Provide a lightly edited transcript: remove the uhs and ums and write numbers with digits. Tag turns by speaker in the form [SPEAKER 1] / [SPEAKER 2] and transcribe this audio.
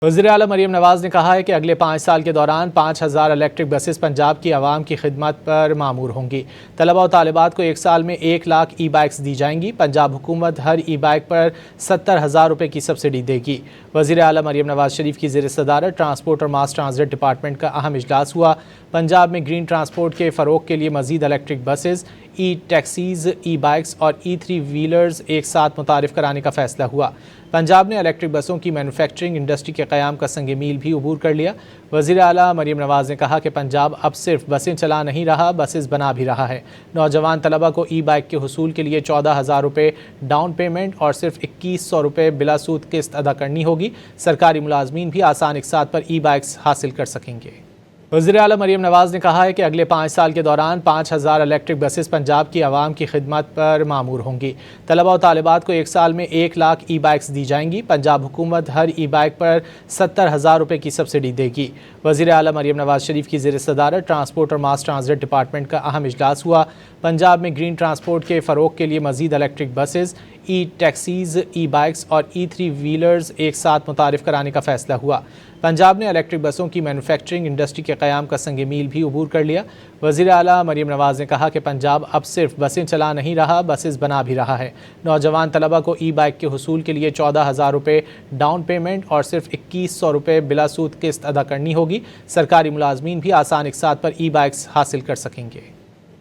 [SPEAKER 1] وزیر اعلیٰ مریم نواز نے کہا ہے کہ اگلے 5 سال کے دوران 5000 الیکٹرک بسز پنجاب کی عوام کی خدمت پر معمور ہوں گی۔ طلباء و طالبات کو ایک سال میں 1 لاکھ ای بائکس دی جائیں گی۔ پنجاب حکومت ہر ای بائک پر 70,000 روپے کی سبسڈی دے گی۔ وزیر اعلیٰ مریم نواز شریف کی زیر صدارت ٹرانسپورٹ اور ماس ٹرانزٹ ڈپارٹمنٹ کا اہم اجلاس ہوا۔ پنجاب میں گرین ٹرانسپورٹ کے فروغ کے لیے مزید الیکٹرک بسز، ای ٹیکسیز، ای بائکس اور ای3 ویلرز ایک ساتھ متعارف کرانے کا فیصلہ ہوا۔ پنجاب نے الیکٹرک بسوں کی مینوفیکچرنگ انڈسٹری کے قیام کا سنگ میل بھی عبور کر لیا۔ وزیر اعلیٰ مریم نواز نے کہا کہ پنجاب اب صرف بسیں چلا نہیں رہا، بسز بنا بھی رہا ہے۔ نوجوان طلبہ کو ای بائک کے حصول کے لیے 14,000 روپے ڈاؤن پیمنٹ اور صرف 2100 روپے بلا سود قسط ادا کرنی ہوگی۔ سرکاری ملازمین بھی آسان اقساط پر ای بائکس حاصل کر سکیں گے۔ وزیر اعلیٰ مریم نواز نے کہا ہے کہ اگلے 5 سال کے دوران 5000 الیکٹرک بسز پنجاب کی عوام کی خدمت پر معمور ہوں گی۔ طلباء و طالبات کو ایک سال میں 1 لاکھ ای بائکس دی جائیں گی۔ پنجاب حکومت ہر ای بائک پر 70,000 روپے کی سبسڈی دے گی۔ وزیر اعلیٰ مریم نواز شریف کی زیر صدارت ٹرانسپورٹ اور ماس ٹرانزٹ ڈپارٹمنٹ کا اہم اجلاس ہوا۔ پنجاب میں گرین ٹرانسپورٹ کے فروغ کے لیے مزید الیکٹرک بسز، ای ٹیکسیز، ای بائکس اور ای3 ویلرز ایک ساتھ متعارف کرانے کا فیصلہ ہوا۔ پنجاب نے الیکٹرک بسوں کی مینوفیکچرنگ انڈسٹری کے قیام کا سنگ میل بھی عبور کر لیا۔ وزیر اعلیٰ مریم نواز نے کہا کہ پنجاب اب صرف بسیں چلا نہیں رہا، بسز بنا بھی رہا ہے۔ نوجوان طلبہ کو ای بائک کے حصول کے لیے 14,000 روپے ڈاؤن پیمنٹ اور صرف 2100 روپے بلا سود قسط ادا کرنی ہوگی۔ سرکاری ملازمین بھی آسان اقساط پر ای بائکس حاصل کر سکیں گے۔